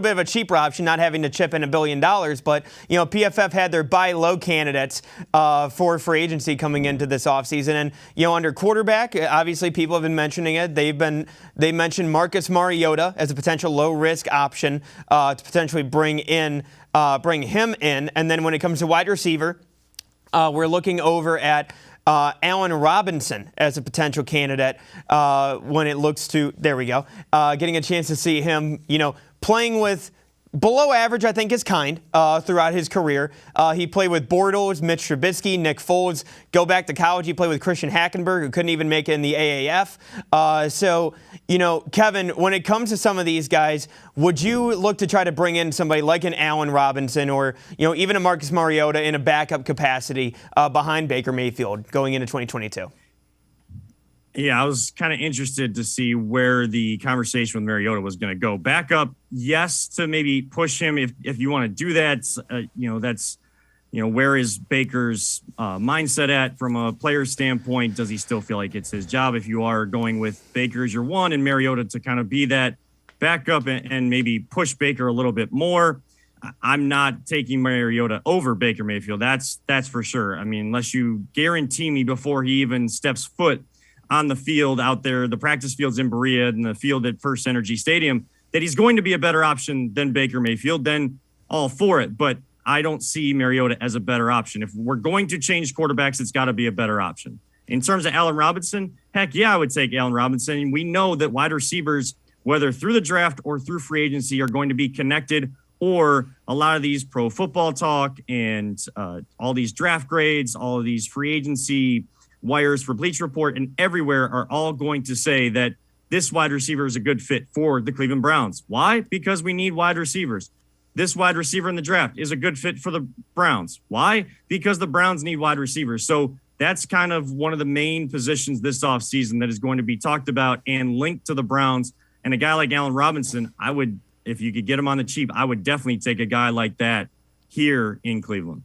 bit of a cheaper option, not having to chip in $1 billion. But, PFF had their buy low candidates for free agency coming into this offseason. And, under quarterback, obviously people have been mentioning it. They mentioned Marcus Mariota as a potential low risk option to potentially bring him in. And then when it comes to wide receiver, we're looking over at Allen Robinson as a potential candidate when it looks to, there we go, getting a chance to see him, playing with below average, I think, is kind throughout his career. He played with Bortles, Mitch Trubisky, Nick Foles. Go back to college, he played with Christian Hackenberg, who couldn't even make it in the AAF. So, Kevan, when it comes to some of these guys, would you look to try to bring in somebody like an Allen Robinson or, even a Marcus Mariota in a backup capacity behind Baker Mayfield going into 2022? Yeah, I was kind of interested to see where the conversation with Mariota was going to go. Back up, yes, to maybe push him if you want to do that. That's where is Baker's mindset at from a player standpoint? Does he still feel like it's his job? If you are going with Baker as your one and Mariota to kind of be that backup and maybe push Baker a little bit more, I'm not taking Mariota over Baker Mayfield. That's for sure. I mean, unless you guarantee me before he even steps foot on the field out there, the practice fields in Berea and the field at First Energy Stadium, that he's going to be a better option than Baker Mayfield, then all for it. But I don't see Mariota as a better option. If we're going to change quarterbacks, it's got to be a better option. In terms of Allen Robinson, heck yeah, I would take Allen Robinson. We know that wide receivers, whether through the draft or through free agency, are going to be connected, or a lot of these pro football talk and all these draft grades, all of these free agency wires for Bleacher Report and everywhere are all going to say that this wide receiver is a good fit for the Cleveland Browns. Why? Because we need wide receivers. This wide receiver in the draft is a good fit for the Browns. Why? Because the Browns need wide receivers. So that's kind of one of the main positions this offseason that is going to be talked about and linked to the Browns. And a guy like Allen Robinson, I would, if you could get him on the cheap, I would definitely take a guy like that here in Cleveland.